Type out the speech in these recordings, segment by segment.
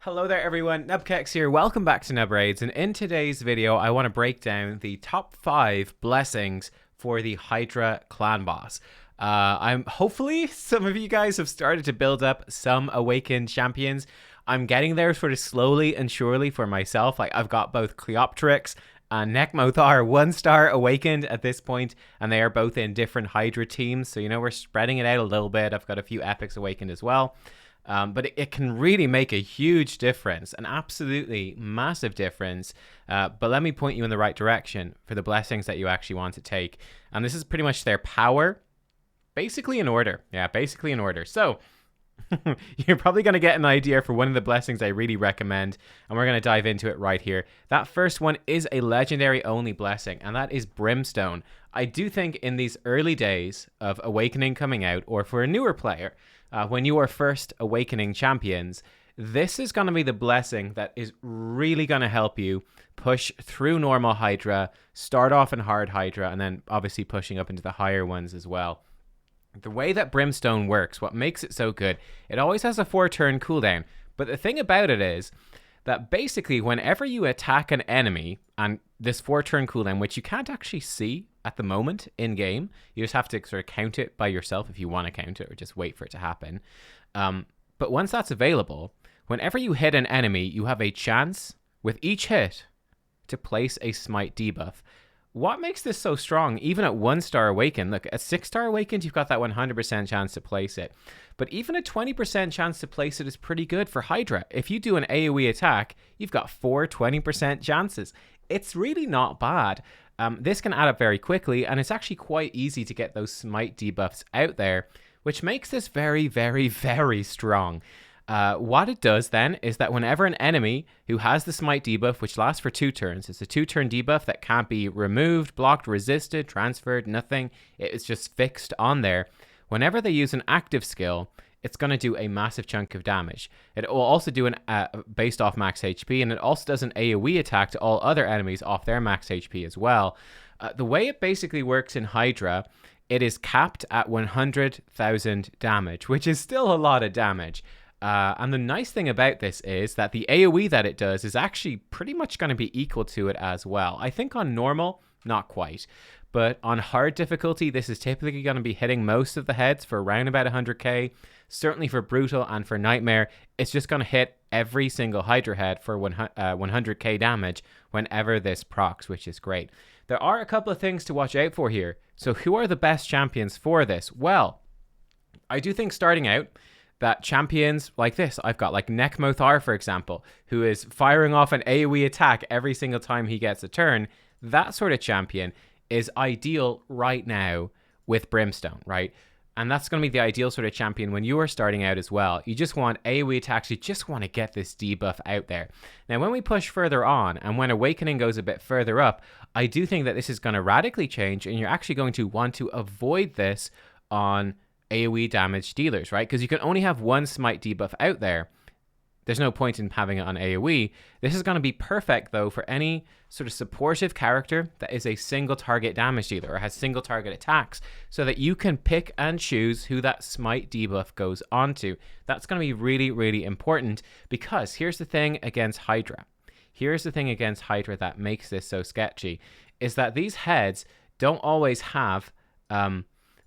Hello there everyone, nubkeks here, welcome back to Nub Raids, and in today's video I want to break down the top 5 blessings for the Hydra clan boss. Hopefully some of you guys have started to build up some awakened champions. I'm getting there sort of slowly and surely for myself. I've got both Cleoptrix and Nekmothar 1-star awakened at this point, and they are both in different Hydra teams, so we're spreading it out a little bit. I've got a few epics awakened as well. But it can really make a huge difference, an absolutely massive difference. But let me point you in the right direction for the blessings that you actually want to take. And this is pretty much their power, basically in order. Yeah, basically in order. So you're probably going to get an idea for one of the blessings I really recommend, and we're going to dive into it right here. That first one is a legendary only blessing, and that is Brimstone. I do think in these early days of Awakening coming out, or for a newer player, when you are first awakening champions, this is going to be the blessing that is really going to help you push through normal Hydra, start off in hard Hydra, and then obviously pushing up into the higher ones as well. The way that Brimstone works, what makes it so good, it always has a 4-turn cooldown. But the thing about it is that basically whenever you attack an enemy, and this 4-turn cooldown, which you can't actually see at the moment in game, you just have to sort of count it by yourself if you want to count it, or just wait for it to happen. But once that's available, whenever you hit an enemy, you have a chance with each hit to place a smite debuff. What makes this so strong, even at 1-star awakened? Look, at 6-star awakened, you've got that 100% chance to place it. But even a 20% chance to place it is pretty good for Hydra. If you do an AoE attack, you've got 4 20% chances. It's really not bad. This can add up very quickly, and it's actually quite easy to get those smite debuffs out there, which makes this very, very, very strong. What it does then is that whenever an enemy who has the smite debuff, which lasts for 2 turns, it's a 2-turn debuff that can't be removed, blocked, resisted, transferred, nothing. It's just fixed on there. Whenever they use an active skill, it's going to do a massive chunk of damage. It will also do an based off max HP, and it also does an AoE attack to all other enemies off their max HP as well. The way it basically works in Hydra, it is capped at 100,000 damage, which is still a lot of damage. And the nice thing about this is that the AoE that it does is actually pretty much going to be equal to it as well. I think on normal, not quite. But on hard difficulty, this is typically going to be hitting most of the heads for around about 100k. Certainly for Brutal and for Nightmare, it's just going to hit every single Hydra head for 100k damage whenever this procs, which is great. There are a couple of things to watch out for here. So who are the best champions for this? Well, I do think starting out, that champions like this, I've got like Nekmothar, for example, who is firing off an AoE attack every single time he gets a turn. That sort of champion is ideal right now with Brimstone, right? And that's going to be the ideal sort of champion when you are starting out as well. You just want AoE attacks. You just want to get this debuff out there. Now, when we push further on and when Awakening goes a bit further up, I do think that this is going to radically change, and you're actually going to want to avoid this on AoE damage dealers, right? Because you can only have one smite debuff out there. There's no point in having it on AoE. This is going to be perfect, though, for any sort of supportive character that is a single target damage dealer or has single target attacks, so that you can pick and choose who that smite debuff goes onto. That's going to be really, really important, because here's the thing against Hydra. Here's the thing against Hydra that makes this so sketchy, is that these heads don't always have...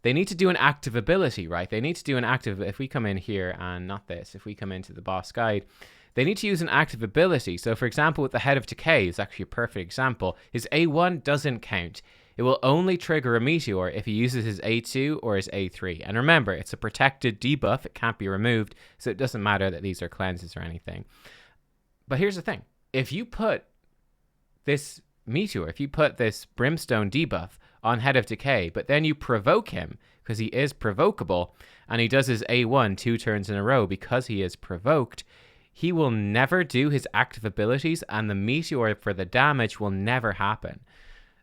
they need to do an active ability, right? They need to do an active... If we come in here and not this, if we come into the boss guide, they need to use an active ability. So, for example, with the Head of Decay is actually a perfect example. His A1 doesn't count. It will only trigger a meteor if he uses his A2 or his A3. And remember, it's a protected debuff. It can't be removed, so it doesn't matter that these are cleanses or anything. But here's the thing. If you put this meteor, if you put this Brimstone debuff on Head of Decay, but then you provoke him, because he is provocable, and he does his A1 2 turns in a row because he is provoked, he will never do his active abilities, and the meteor for the damage will never happen.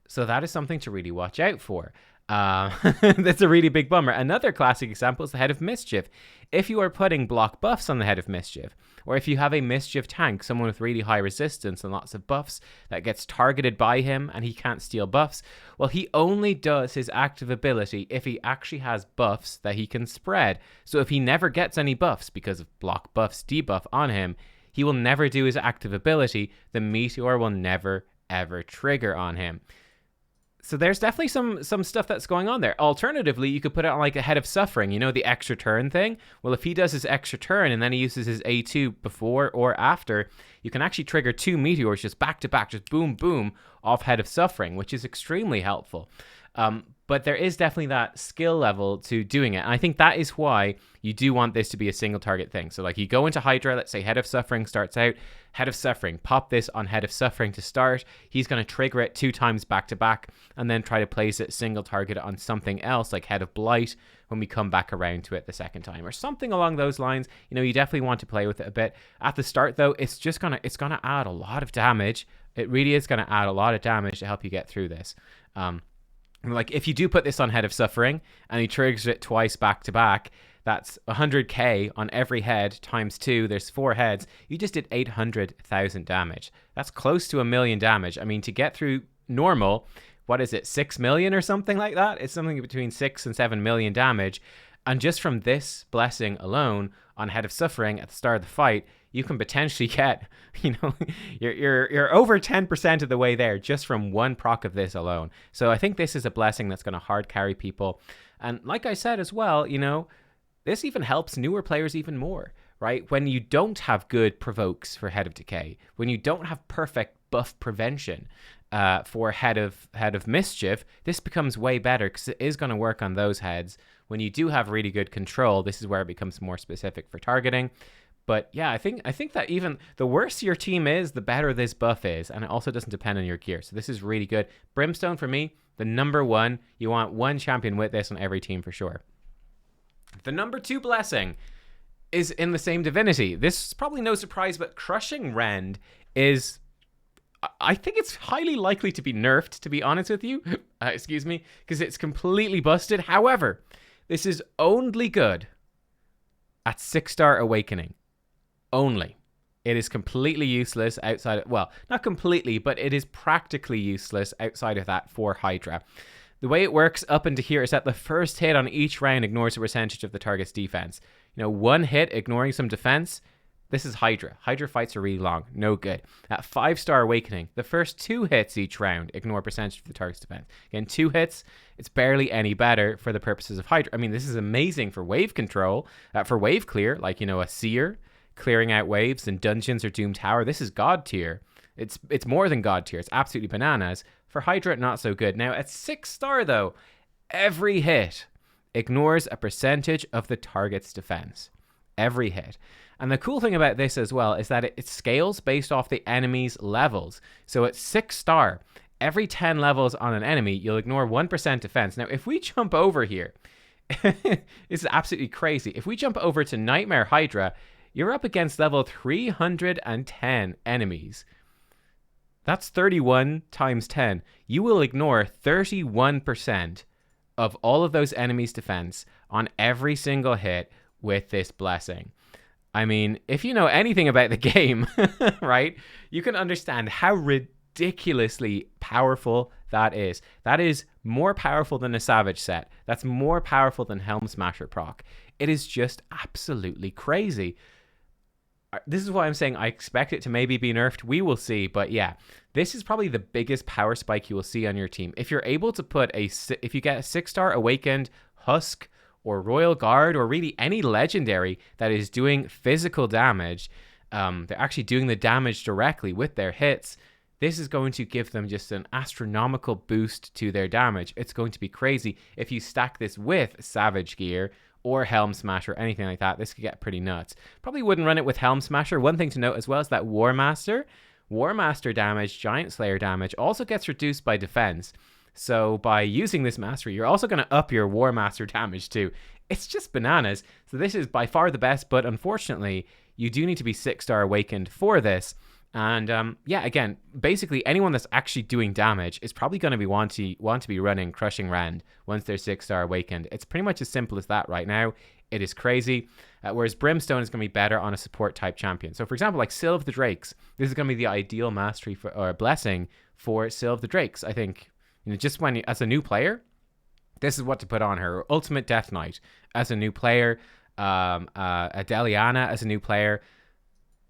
So that is something to really watch out for. That's a really big bummer. Another classic example is the Head of Mischief. If you are putting block buffs on the Head of Mischief, or if you have a Mischief tank, someone with really high resistance and lots of buffs that gets targeted by him and he can't steal buffs, well, he only does his active ability if he actually has buffs that he can spread. So if he never gets any buffs because of block buffs debuff on him, he will never do his active ability. The meteor will never, ever trigger on him. So there's definitely some stuff that's going on there. Alternatively, you could put it on like a Head of Suffering, you know, the extra turn thing. Well, if he does his extra turn and then he uses his A2 before or after, you can actually trigger 2 meteors just back to back, just boom, boom, off Head of Suffering, which is extremely helpful. But there is definitely that skill level to doing it. And I think that is why you do want this to be a single target thing. So like you go into Hydra, let's say Head of Suffering starts out, Head of Suffering, pop this on Head of Suffering to start. He's going to trigger it 2 times back to back and then try to place it single target on something else like Head of Blight when we come back around to it the second time or something along those lines. You know, you definitely want to play with it a bit. At the start though, it's going to add a lot of damage. It really is going to add a lot of damage to help you get through this. Like if you do put this on Head of Suffering and he triggers it twice back to back, that's 100k on every head times 2. There's 4 heads. You just did 800,000 damage. That's close to 1 million damage. I mean, to get through normal, what is it, 6 million or something like that? It's something between 6 and 7 million damage. And just from this blessing alone on Head of Suffering at the start of the fight, you can potentially get, you know, you're over 10% of the way there just from one proc of this alone. So I think this is a blessing that's going to hard carry people. And like I said as well, you know, this even helps newer players even more, right? When you don't have good provokes for Head of Decay, when you don't have perfect buff prevention for Head of Mischief, this becomes way better because it is going to work on those heads. When you do have really good control, this is where it becomes more specific for targeting. But yeah, I think that even the worse your team is, the better this buff is. And it also doesn't depend on your gear. So this is really good. Brimstone, for me, the number 1. You want one champion with this on every team for sure. The number 2 blessing is in the same divinity. This is probably no surprise, but Crushing Rend is... I think it's highly likely to be nerfed, to be honest with you. Excuse me, because it's completely busted. However, this is only good at 6-star Awakening. Only. It is completely useless outside of, well, not completely, but it is practically useless outside of that for Hydra. The way it works up into here is that the first hit on each round ignores a percentage of the target's defense. You know, one hit ignoring some defense. This is Hydra. Hydra fights are really long. No good. At 5-star Awakening, the first 2 hits each round ignore percentage of the target's defense. Again, 2 hits, it's barely any better for the purposes of Hydra. I mean, this is amazing for wave control, for wave clear, like, you know, a Seer clearing out waves in dungeons or Doom Tower. This is God tier. It's more than God tier. It's absolutely bananas. For Hydra, not so good. Now, at 6-star, though, every hit ignores a percentage of the target's defense. Every hit. And the cool thing about this as well is that it scales based off the enemy's levels. So at 6-star, every 10 levels on an enemy, you'll ignore 1% defense. Now, if we jump over here, this is absolutely crazy. If we jump over to Nightmare Hydra, you're up against level 310 enemies. That's 31 times 10. You will ignore 31% of all of those enemies' defense on every single hit with this blessing. I mean, if you know anything about the game, right, you can understand how ridiculously powerful that is. That is more powerful than a Savage set. That's more powerful than Helm Smasher proc. It is just absolutely crazy. This is why I'm saying I expect it to maybe be nerfed. We will see. But yeah, this is probably the biggest power spike you will see on your team. If you're able to put if you get a 6-star Awakened Husk or Royal Guard or really any legendary that is doing physical damage, they're actually doing the damage directly with their hits, this is going to give them just an astronomical boost to their damage. It's going to be crazy. If you stack this with Savage gear or Helm Smasher, anything like that, this could get pretty nuts. Probably wouldn't run it with Helm Smasher. One thing to note as well is that War Master damage, Giant Slayer damage also gets reduced by defense. So by using this mastery, you're also going to up your War Master damage too. It's just bananas. So this is by far the best, but unfortunately, you do need to be 6-star Awakened for this. And yeah, again, basically anyone that's actually doing damage is probably going to be want to be running Crushing Rend once they're 6-star Awakened. It's pretty much as simple as that right now. It is crazy. Whereas Brimstone is going to be better on a support type champion. So for example, like Syl of the Drakes, this is going to be the ideal mastery for, or blessing for Syl of the Drakes. I think, you know, just when as a new player, this is what to put on her. Ultimate Death Knight as a new player, a Deliana as a new player.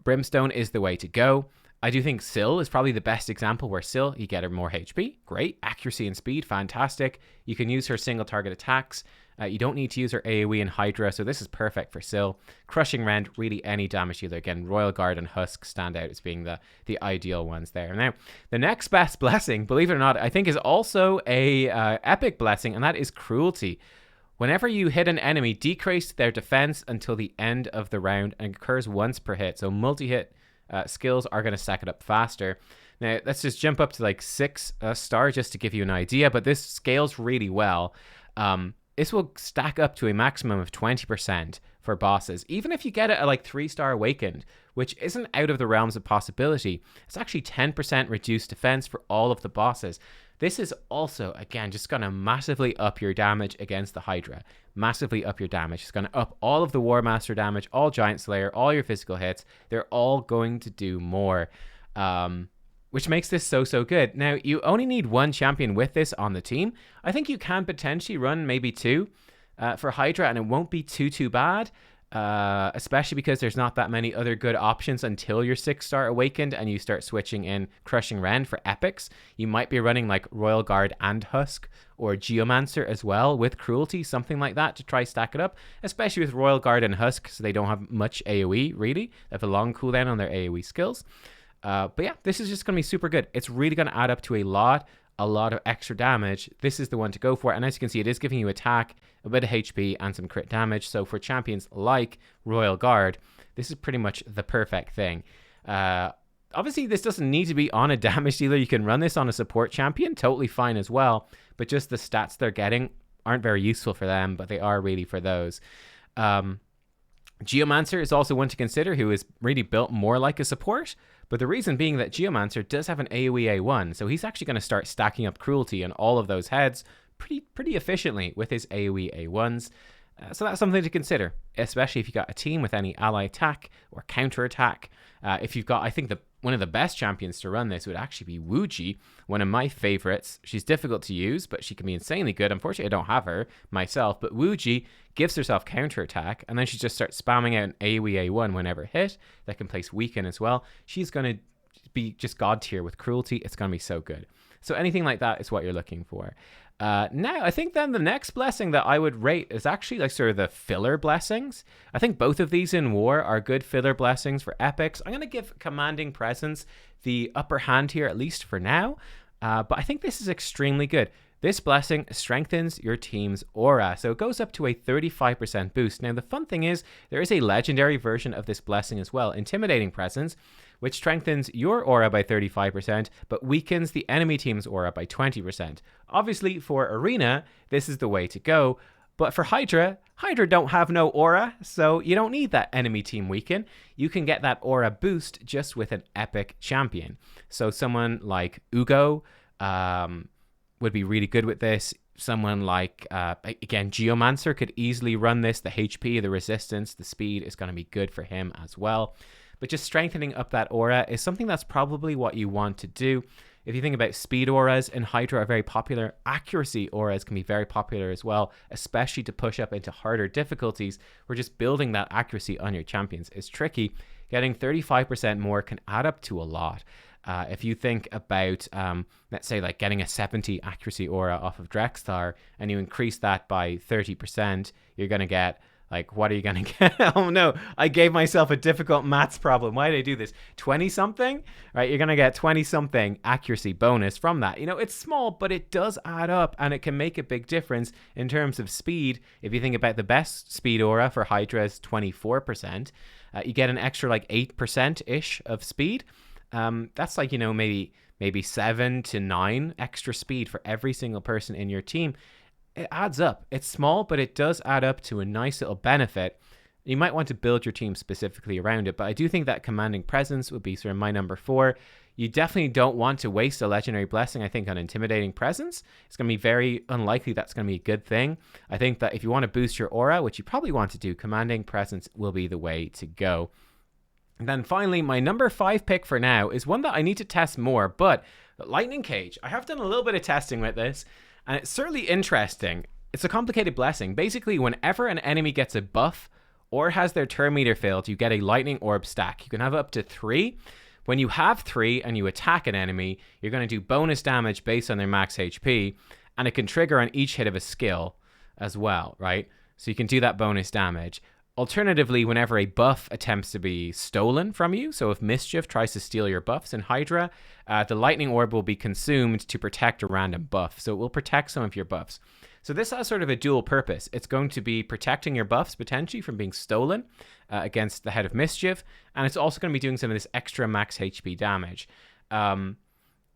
Brimstone is the way to go. I do think Syl is probably the best example where Syl, you get her more HP, great. Accuracy and speed, fantastic. You can use her single target attacks. You don't need to use her AoE and Hydra, so this is perfect for Syl. Crushing Rend, really any damage dealer. Again, Royal Guard and Husk stand out as being the ideal ones there. Now, the next best blessing, believe it or not, I think is also a epic blessing, and that is Cruelty. Whenever you hit an enemy, decrease their defense until the end of the round, and occurs once per hit. So multi-hit skills are going to stack it up faster. Now, let's just jump up to like 6 star just to give you an idea, but this scales really well. This will stack up to a maximum of 20% for bosses. Even if you get it at like 3-star Awakened, which isn't out of the realms of possibility, it's actually 10% reduced defense for all of the bosses. This is also, again, just going to massively up your damage against the Hydra. Massively up your damage. It's going to up all of the War Master damage, all Giant Slayer, all your physical hits. They're all going to do more, which makes this so good. Now, you only need 1 champion with this on the team. I think you can potentially run maybe 2 for Hydra, and it won't be too bad. Especially because there's not that many other good options until you're 6-star Awakened and you start switching in Crushing Rend for epics. You might be running like Royal Guard and Husk, or Geomancer as well with Cruelty, something like that to try stack it up, especially with Royal Guard and Husk, so they don't have much AoE really. They have a long cooldown on their AoE skills. But yeah, this is just going to be super good. It's really going to add up to a lot of extra damage. This is the one to go for. And as you can see, it is giving you attack, a bit of HP, and some crit damage. So for champions like Royal Guard, this is pretty much the perfect thing. Obviously, this doesn't need to be on a damage dealer. You can run this on a support champion, totally fine as well. But just the stats they're getting aren't very useful for them, but they are really for those. Geomancer is also one to consider, who is really built more like a support. But the reason being that Geomancer does have an AoE A1, so he's actually going to start stacking up Cruelty on all of those heads pretty efficiently with his AoE A1s. So that's something to consider, especially if you got a team with any ally attack or counter attack. If you've got, I think one of the best champions to run this would actually be Wuji, one of my favorites. She's difficult to use, but she can be insanely good. Unfortunately, I don't have her myself, but Wuji gives herself counter attack, and then she just starts spamming out an AoE A1 whenever hit. That can place weaken as well. She's going to be just god tier with Cruelty. It's going to be so good. So anything like that is what you're looking for. Now, I think then the next blessing that I would rate is actually like sort of the filler blessings. I think both of these in War are good filler blessings for epics. I'm going to give Commanding Presence the upper hand here, at least for now. But I think this is extremely good. This blessing strengthens your team's aura, so it goes up to a 35% boost. Now, the fun thing is, there is a legendary version of this blessing as well, Intimidating Presence, which strengthens your aura by 35%, but weakens the enemy team's aura by 20%. Obviously, for Arena, this is the way to go, but for Hydra don't have no aura, so you don't need that enemy team weaken. You can get that aura boost just with an epic champion. So someone like Ugo, would be really good with this. Someone like, again, Geomancer could easily run this. The HP, the resistance, the speed is going to be good for him as well. But just strengthening up that aura is something that's probably what you want to do. If you think about speed auras in Hydra are very popular, accuracy auras can be very popular as well, especially to push up into harder difficulties where just building that accuracy on your champions is tricky. Getting 35% more can add up to a lot. If you think about, let's say, like getting a 70 accuracy aura off of Drexstar, and you increase that by 30%, you're going to get, like, what are you going to get? Oh no, I gave myself a difficult maths problem. Why did I do this? 20-something? Right, you're going to get 20-something accuracy bonus from that. You know, it's small, but it does add up, and it can make a big difference in terms of speed. If you think about the best speed aura for Hydra is 24%, you get an extra, like, 8%-ish of speed. That's like, you know, maybe 7 to 9 extra speed for every single person in your team. It adds up. It's small, but it does add up to a nice little benefit. You might want to build your team specifically around it, but I do think that Commanding Presence would be sort of my number 4. You definitely don't want to waste a legendary blessing, I think, on Intimidating Presence. It's going to be very unlikely that's going to be a good thing. I think that if you want to boost your aura, which you probably want to do, Commanding Presence will be the way to go. And then finally, my number 5 pick for now is one that I need to test more, but Lightning Cage. I have done a little bit of testing with this, and it's certainly interesting. It's a complicated blessing. Basically, whenever an enemy gets a buff or has their turn meter filled, you get a lightning orb stack. You can have up to 3. When you have 3 and you attack an enemy, you're going to do bonus damage based on their max HP, and it can trigger on each hit of a skill as well, right? So you can do that bonus damage. Alternatively, whenever a buff attempts to be stolen from you, so if Mischief tries to steal your buffs in Hydra, the lightning orb will be consumed to protect a random buff. So it will protect some of your buffs. So this has sort of a dual purpose. It's going to be protecting your buffs potentially from being stolen against the Head of Mischief, and it's also going to be doing some of this extra max HP damage.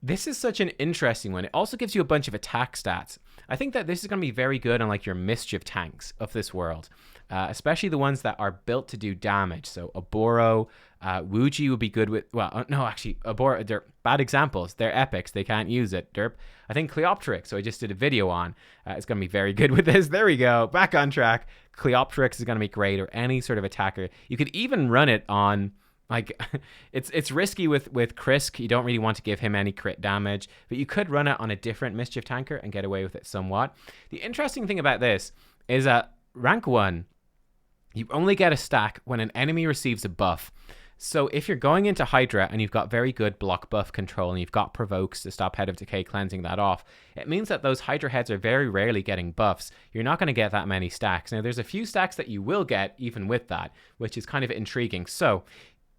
This is such an interesting one. It also gives you a bunch of attack stats. I think that this is going to be very good on like your Mischief tanks of this world, especially the ones that are built to do damage. So Oboro, Wuji would be good with, well, no, actually, Oboro, they're bad examples. They're epics. They can't use it. Derp. I think Cleoptrix, so I just did a video on, is going to be very good with this. There we go. Back on track. Cleoptrix is going to be great, or any sort of attacker. You could even run it on, like, it's risky with Krisk. You don't really want to give him any crit damage, but you could run it on a different Mischief tanker and get away with it somewhat. The interesting thing about this is that rank 1, you only get a stack when an enemy receives a buff. So if you're going into Hydra and you've got very good block buff control and you've got provokes to stop Head of Decay cleansing that off, it means that those Hydra heads are very rarely getting buffs. You're not going to get that many stacks. Now, there's a few stacks that you will get even with that, which is kind of intriguing. So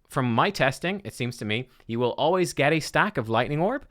from my testing, it seems to me, you will always get a stack of Lightning Orb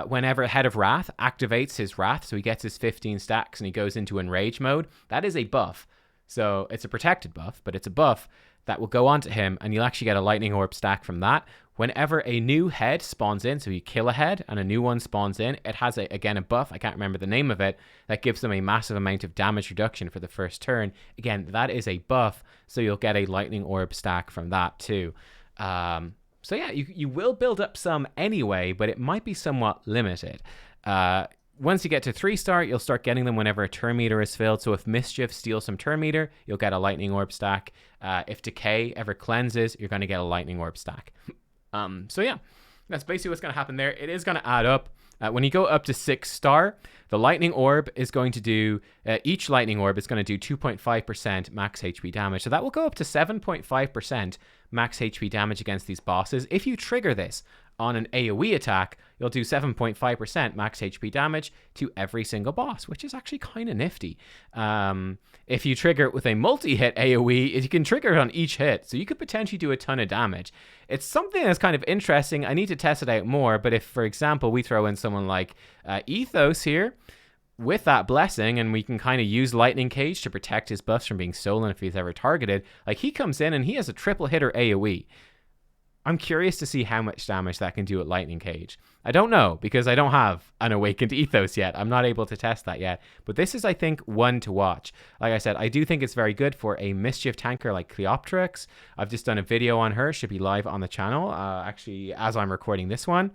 whenever Head of Wrath activates his Wrath. So he gets his 15 stacks and he goes into Enrage mode. That is a buff. So it's a protected buff, but it's a buff that will go onto him, and you'll actually get a Lightning Orb stack from that. Whenever a new head spawns in, so you kill a head and a new one spawns in, it has, again, a buff, I can't remember the name of it, that gives them a massive amount of damage reduction for the first turn. Again, that is a buff, so you'll get a Lightning Orb stack from that too. So yeah, you will build up some anyway, but it might be somewhat limited. Once you get to 3-star, you'll start getting them whenever a turn meter is filled. So if Mischief steals some turn meter, you'll get a Lightning Orb stack. If Decay ever cleanses, you're going to get a Lightning Orb stack. So yeah, that's basically what's going to happen there. It is going to add up. When you go up to 6-star, the Lightning Orb is going to do, each Lightning Orb is going to do 2.5% max HP damage. So that will go up to 7.5% max HP damage against these bosses. If you trigger this on an AoE attack, you'll do 7.5% max HP damage to every single boss, which is actually kind of nifty. If you trigger it with a multi-hit AoE, you can trigger it on each hit, so you could potentially do a ton of damage. It's something that's kind of interesting. I need to test it out more, but if, for example, we throw in someone like Ethos here, with that blessing, and we can kind of use Lightning Cage to protect his buffs from being stolen if he's ever targeted, like he comes in and he has a triple hitter AoE. I'm curious to see how much damage that can do at Lightning Cage. I don't know, because I don't have an Awakened Ethos yet. I'm not able to test that yet. But this is, I think, one to watch. Like I said, I do think it's very good for a Mischief tanker like Cleoptrix. I've just done a video on her. Should be live on the channel, actually, as I'm recording this one.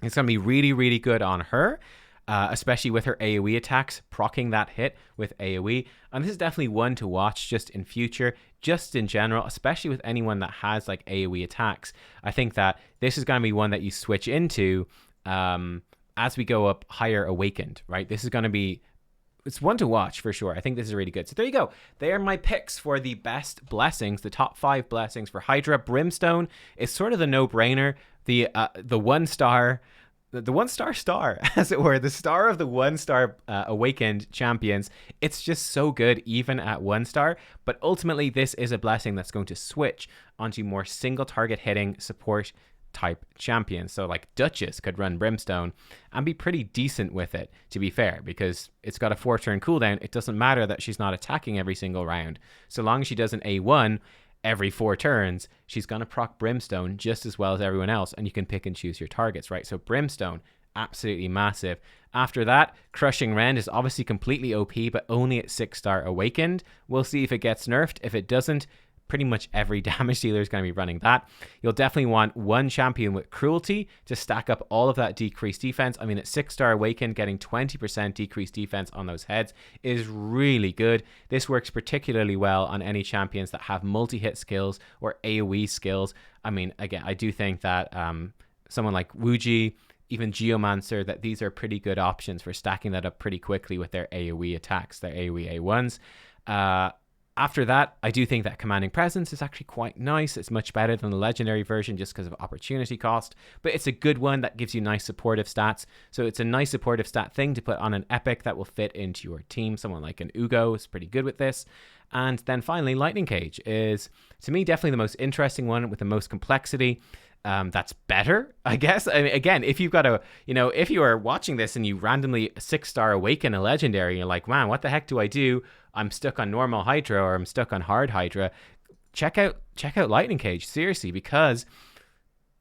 It's going to be really, really good on her. Especially with her AoE attacks, proccing that hit with AoE. And this is definitely one to watch just in future, just in general, especially with anyone that has like AoE attacks. I think that this is going to be one that you switch into as we go up higher Awakened, right? This is going to be, it's one to watch for sure. I think this is really good. So there you go. They are my picks for the best blessings, the top 5 blessings for Hydra. Brimstone is sort of the no-brainer. The 1-star... The 1-star star, as it were, the star of the 1-star Awakened champions. It's just so good even at 1-star, but ultimately this is a blessing that's going to switch onto more single target hitting support type champions. So like Duchess could run Brimstone and be pretty decent with it, to be fair, because it's got a 4-turn cooldown. It doesn't matter that she's not attacking every single round. So long as she does an A1 every 4 turns, she's going to proc Brimstone just as well as everyone else, and you can pick and choose your targets, right? So Brimstone, absolutely massive. After that, Crushing Rend is obviously completely OP, but only at 6-star Awakened. We'll see if it gets nerfed. If it doesn't, pretty much every damage dealer is going to be running that. You'll definitely want one champion with Cruelty to stack up all of that decreased defense. I mean, at 6-star Awakened, getting 20% decreased defense on those heads is really good. This works particularly well on any champions that have multi-hit skills or AoE skills. I mean, again, I do think that someone like Wuji, even Geomancer, that these are pretty good options for stacking that up pretty quickly with their AoE attacks, their AoE A1s. After that, I do think that Commanding Presence is actually quite nice. It's much better than the Legendary version just because of opportunity cost, but it's a good one that gives you nice supportive stats. So it's a nice supportive stat thing to put on an epic that will fit into your team. Someone like an Ugo is pretty good with this. And then finally, Lightning Cage is, to me, definitely the most interesting one with the most complexity. That's better, I guess. I mean, again, if you've got if you are watching this and you randomly 6-star awaken a legendary, and you're like, man, what the heck do I do? I'm stuck on normal Hydra or I'm stuck on hard Hydra. Check out Lightning Cage, seriously, because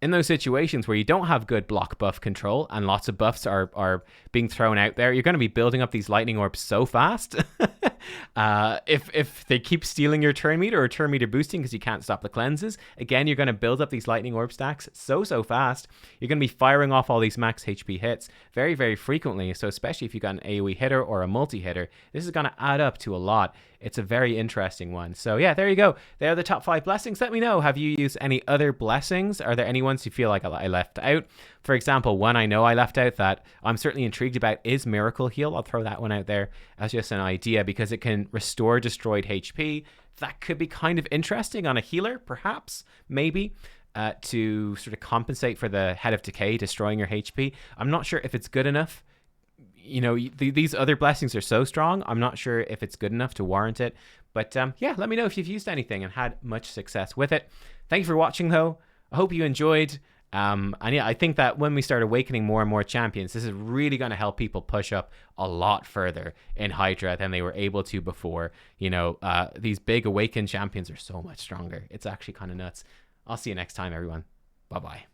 in those situations where you don't have good block buff control and lots of buffs are being thrown out there, you're going to be building up these lightning orbs so fast. If they keep stealing your turn meter or turn meter boosting because you can't stop the cleanses, again, you're going to build up these lightning orb stacks so fast. You're going to be firing off all these max HP hits very, very frequently. So especially if you've got an AoE hitter or a multi-hitter, this is going to add up to a lot. It's a very interesting one. So yeah, there you go. There are the top 5 blessings. Let me know, have you used any other blessings? Are there any ones you feel like I left out? For example, one I know I left out that I'm certainly intrigued about is Miracle Heal. I'll throw that one out there as just an idea because it can restore destroyed HP. That could be kind of interesting on a healer, perhaps, maybe, to sort of compensate for the Head of Decay destroying your HP. I'm not sure if it's good enough. These other blessings are so strong, I'm not sure if it's good enough to warrant it. But yeah, let me know if you've used anything and had much success with it. Thank you for watching, though. I hope you enjoyed. And yeah, I think that when we start awakening more and more champions, this is really going to help people push up a lot further in Hydra than they were able to before. These big awakened champions are so much stronger. It's actually kind of nuts. I'll see you next time, everyone. Bye-bye.